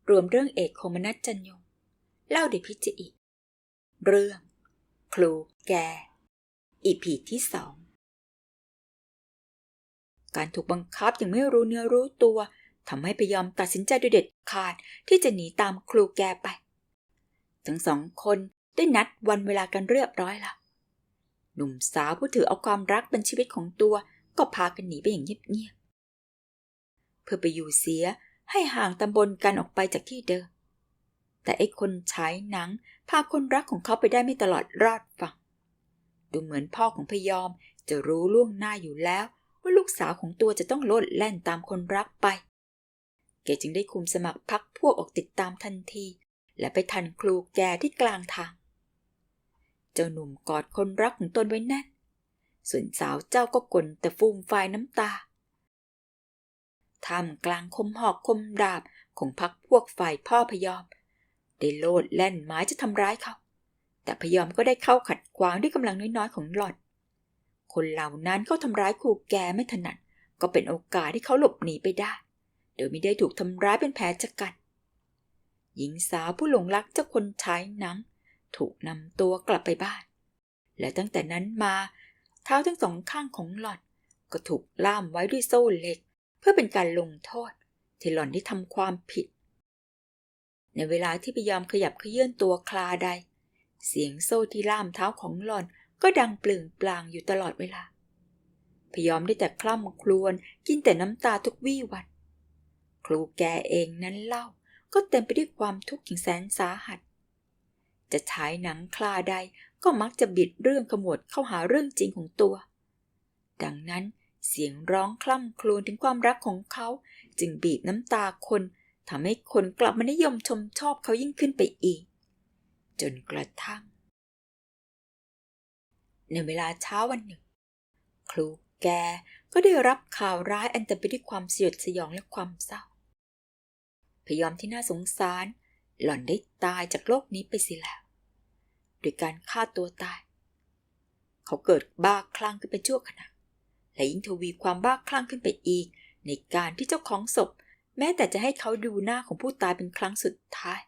รวมเรื่องเอกโคมนัสจันยงเล่าโดยพิจิอิเรื่องครูแกEPที่ 2การถูกบังคับอย่างไม่รู้เนื้อรู้ตัวทำให้พยอมตัดสินใจโดยเด็ดขาดที่จะหนีตามครูแกไปทั้งสองคนได้นัดวันเวลากันเรียบร้อยแล้วหนุ่มสาวผู้ถือเอาความรักเป็นชีวิตของตัวก็พากันหนีไปอย่างเงียบๆเพื่อไปอยู่เสียให้ห่างตำบลกันออกไปจากที่เดิมแต่ไอ้คนฉายหนังพาคนรักของเขาไปได้ไม่ตลอดรอดฝั่งดูเหมือนพ่อของพยอมจะรู้ล่วงหน้าอยู่แล้วว่าลูกสาวของตัวจะต้องโลดแล่นตามคนรักไปแกจึงได้คุมสมัครพรรคพวกออกติดตามทันทีและไปทันครูแกที่กลางทางเจ้าหนุ่มกอดคนรักของตนไว้แน่นส่วนสาวเจ้าก็กลแต่ฟูมฟายน้ำตาท่ามกลางคมหอกคมดาบของพรรคพวกฝ่ายพ่อพยอมได้โลดแล่นไม้จะทำร้ายเขาแต่พยอมก็ได้เข้าขัดขวางด้วยกำลังน้อยๆของหล่อนคนเหล่านั้นเข้าทำร้ายครูแกไม่ถนัดก็เป็นโอกาสที่เขาหลบหนีไปได้โดยไม่ได้ถูกทำร้ายเป็นแผลชะกันหญิงสาวผู้หลงรักเจ้าคนฉายหนังถูกนำตัวกลับไปบ้านและตั้งแต่นั้นมาเท้าทั้งสองข้างของหล่อนก็ถูกล่ามไว้ด้วยโซ่เหล็กเพื่อเป็นการลงโทษที่หล่อนได้ทำความผิดในเวลาที่พยายามขยับเขยื้อนตัวคลาใดเสียงโซ่ที่ล่ามเท้าของหล่อนก็ดังเปล่งปลั่งอยู่ตลอดเวลาพยอมได้แต่คล่ำครวญกินแต่น้ำตาทุกวี่วันครูแกเองนั้นเล่าก็เต็มไปด้วยความทุกข์อย่างแสนสาหัสจะฉายหนังคลาใดก็มักจะบิดเรื่องขมวดเข้าหาเรื่องจริงของตัวดังนั้นเสียงร้องคล่ำครวญถึงความรักของเขาจึงบีบน้ำตาคนทำให้คนกลับมานิยมชมชอบเขายิ่งขึ้นไปอีกจนกระทั่งในเวลาเช้าวันหนึ่งครูแกก็ได้รับข่าวร้ายอันเต็มไปด้วยความสยดสยองและความเศร้าพยอมที่น่าสงสารหล่อนได้ตายจากโลกนี้ไปเสียแล้วโดยการฆ่าตัวตายเขาเกิดบ้าคลั่งขึ้นไปชั่วขณะและยิ่งทวีความบ้าคลั่งขึ้นไปอีกในการที่เจ้าของศพแม้แต่จะให้เขาดูหน้าของผู้ตายเป็นครั้งสุดท้าย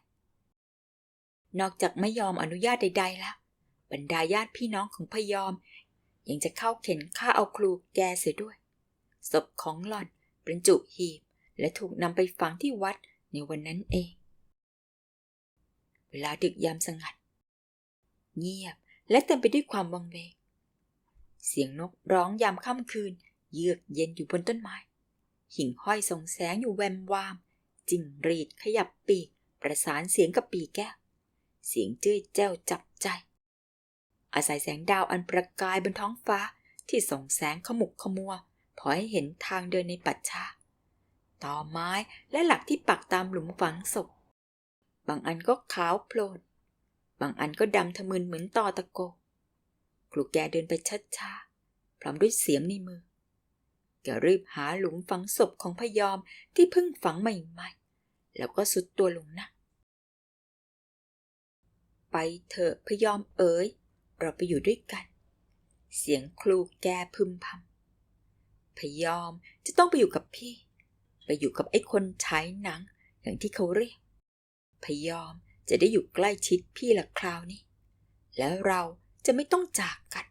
นอกจากไม่ยอมอนุญาตใดๆแล้วบรรดาญาติพี่น้องของพยอมยังจะเข้าเข็นฆ่าเอาครูแกเสียด้วยศพของหล่อนบรรจุหีบและถูกนำไปฝังที่วัดในวันนั้นเองเวลาดึกยามสงัดเงียบและเต็มไปด้วยความวังเวงเสียงนกร้องยามค่ำคืนเยือกเย็นอยู่บนต้นไม้หิ่งห้อยส่องแสงอยู่แวมวามจิ้งหรีดขยับปีกประสานเสียงกับปีแก้วเสียงเจ้ยแจ้วจับใจอาศัยแสงดาวอันประกายบนท้องฟ้าที่ส่องแสงขมุกขมัวพอให้เห็นทางเดินในป่าช้าตอไม้และหลักที่ปักตามหลุมฝังศพบางอันก็ขาวโพลนบางอันก็ดำทะมึนเหมือนตอตะโกครูแกเดินไปช้าๆพร้อมด้วยเสียมในมือแกรีบหาหลุมฝังศพของพยอมที่เพิ่งฝังใหม่ๆแล้วก็สุดตัวลงนั่งไปเถอะพยอมเอ๋ยเราไปอยู่ด้วยกันเสียงครูแกพึมพำพยอมจะต้องไปอยู่กับพี่ไปอยู่กับไอ้คนฉายหนังอย่างที่เขาเรียกพยอมจะได้อยู่ใกล้ชิดพี่ละคราวนี้แล้วเราจะไม่ต้องจากกัน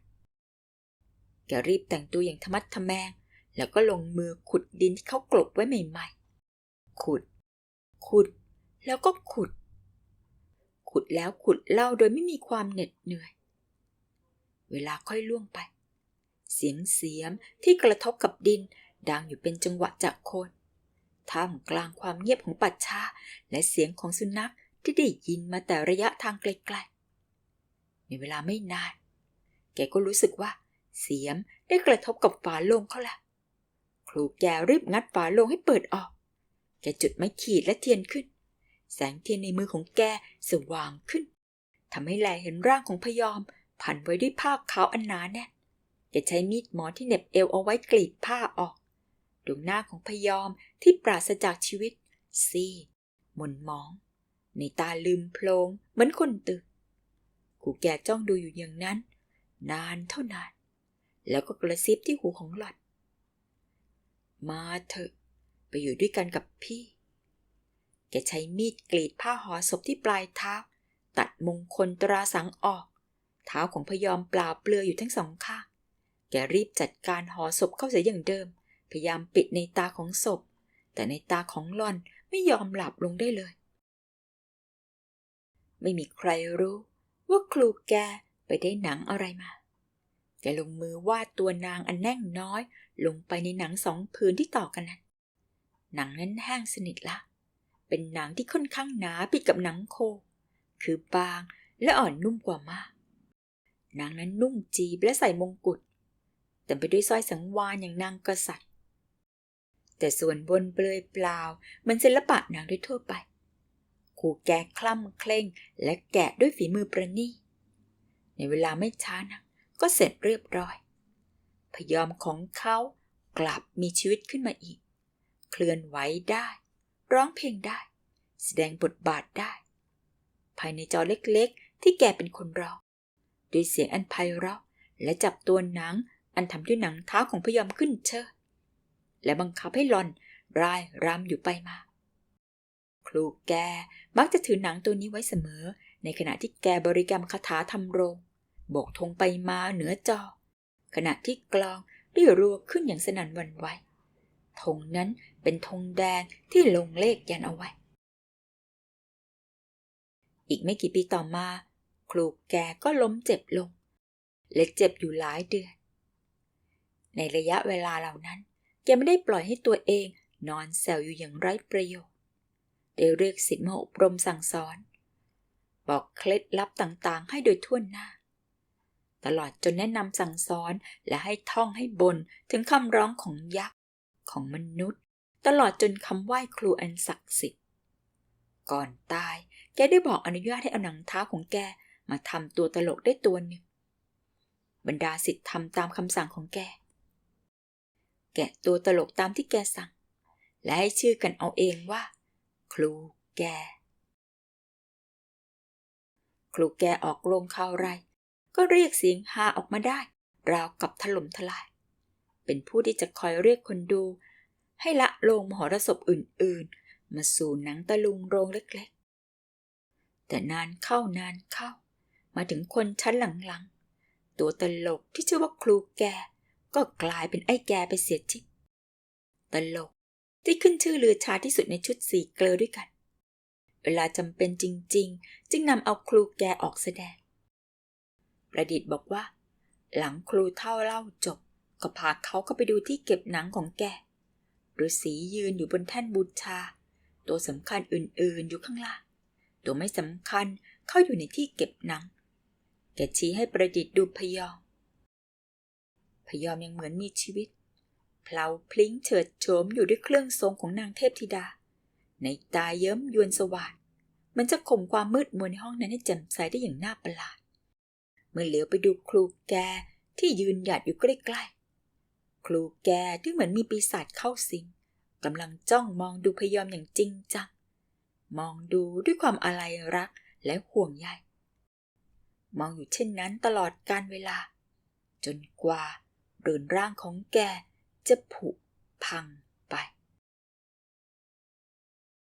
แกรีบแต่งตัวอย่างทะมัดทะแมงแล้วก็ลงมือขุดดินที่เขากลบไว้ใหม่ๆขุดแล้วก็ขุดแล้วขุดเล่าโดยไม่มีความเหน็ดเหนื่อยเวลาค่อยล่วงไปเสียงเสียมที่กระทบกับดินดังอยู่เป็นจังหวะจากโคนท่ามกลางความเงียบของป่าช้าและเสียงของสุนัขที่ได้ยินมาแต่ระยะทางไกลๆในเวลาไม่นานแกก็รู้สึกว่าเสียมได้กระทบกับฝาโลงเขาแล้วครูแกรีบงัดฝาโลงให้เปิดออกแกจุดไม้ขีดและเทียนขึ้นแสงเทียนในมือของแกสว่างขึ้นทำให้แลเห็นร่างของพยอมพันไว้ด้วยผ้าขาวอันหนาแน่นแกใช้มีดหมอที่เหน็บเอวเอาไว้กรีดผ้าออกดวงหน้าของพยอมที่ปราศจากชีวิตซีดหม่นหมองในตาลืมโพลงเหมือนคนตื่นครูแกจ้องดูอยู่อย่างนั้นนานเท่านานแล้วก็กระซิบที่หูของหล่อนมาเถอะไปอยู่ด้วยกันกับพี่แก แกใช้มีดกรีดผ้าห่อศพที่ปลายเท้าตัดมงคลตราสังออกเท้าของพยอมเปล่าเปลือยอยู่ทั้งสองข้างแกรีบจัดการห่อศพเข้าเสียอย่างเดิมพยายามปิดในตาของศพแต่ในตาของหล่อนไม่ยอมหลับลงได้เลยไม่มีใครรู้ว่าครูแกไปได้หนังอะไรมาแกลงมือวาดตัวนางอันแน่งน้อยลงไปในหนัง2 ผืนที่ต่อกันนั้นหนังนั้นแห้งสนิทละเป็นหนังที่ค่อนข้างหนาผิดกับหนังโคคือบางและอ่อนนุ่มกว่ามากนางนั้นนุ่งจีบและใส่มงกุฎแต่ไปด้วยสร้อยสังวาลอย่างนางกษัตริย์แต่ส่วนบนเปลือยเปล่ามันศิลปะนางด้วยทั่วไปครูแกคล่ำเคร่งและแกะด้วยฝีมือประณีตในเวลาไม่ช้านักก็เสร็จเรียบร้อยพยอมของเขากลับมีชีวิตขึ้นมาอีกเคลื่อนไหวได้ร้องเพลงได้แสดงบทบาทได้ภายในจอเล็กๆที่แกเป็นคนร้องด้วยเสียงอันไพเราะและจับตัวหนังอันทำด้วยหนังเท้าของพยอมขึ้นเชิดและบังคับให้หล่อนร่ายรำอยู่ไปมาครูแกมักจะถือหนังตัวนี้ไว้เสมอในขณะที่แกบริกรรมคาถาทำโรงโบกธงไปมาเหนือจอขณะที่กลองได้รัวขึ้นอย่างสนั่นหวั่นไหวธงนั้นเป็นธงแดงที่ลงเลขยันเอาไว้อีกไม่กี่ปีต่อมาครูแกก็ล้มเจ็บลงและเจ็บอยู่หลายเดือนในระยะเวลาเหล่านั้นแกไม่ได้ปล่อยให้ตัวเองนอนแซวอยู่อย่างไร้ประโยชน์ได้เรียกศิษย์มาอบรมสั่งสอนบอกเคล็ดลับต่างๆให้โดยทั่วหน้าตลอดจนแนะนำสั่งสอนและให้ท่องให้บนถึงคำร้องของยักษ์ของมนุษย์ตลอดจนคำไหว้ครูอันศักดิ์สิทธิ์ก่อนตายแกได้บอกอนุญาตให้เอาหนังเท้าของแกมาทำตัวตลกได้ตัวหนึ่งบรรดาศิษย์ทำตามคำสั่งของแกแกะตัวตลกตามที่แกสั่งและให้ชื่อกันเอาเองว่าครูแกออกโรงข่าวไรก็เรียกเสียงฮาออกมาได้ราวกับถล่มทลายเป็นผู้ที่จะคอยเรียกคนดูให้ละโรงมหรสพอื่นๆมาสู่หนังตะลุงโรงเล็กๆแต่นานเข้ามาถึงคนชั้นหลังๆตัวตลกที่ชื่อว่าครูแกก็กลายเป็นไอ้แกไปเสียทีตลกที่ขึ้นชื่อลือชาที่สุดในชุด4 เกลอด้วยกันเวลาจำเป็นจริงๆจึงนำเอาครูแกออกแสดงประดิษฐ์บอกว่าหลังครูเท่าเล่าจบก็พาเขาเข้าไปดูที่เก็บหนังของแกฤาษียืนอยู่บนแท่นบูชาตัวสำคัญอื่นๆอยู่ข้างล่างตัวไม่สำคัญเข้าอยู่ในที่เก็บหนังแกชี้ให้ประดิษฐ์ดูพยอมยังเหมือนมีชีวิตเพลาพลิ้งเฉิดโฉมอยู่ด้วยเครื่องทรงของนางเทพธิดาในตาเยิ้มยวนสว่างมันจะข่มความมืดมัวในห้องนั้นให้แจ่มใสได้อย่างน่าประหลาดเมื่อเหลียวไปดูครูแกที่ยืนหยัดอยู่ใกล้ๆครูแกที่เหมือนมีปีศาจเข้าสิงกำลังจ้องมองดูพยอมอย่างจริงจังมองดูด้วยความอาลัยรักและห่วงใยมองอยู่เช่นนั้นตลอดกาลเวลาจนกว่าเรือนร่างของแกจะผุพัง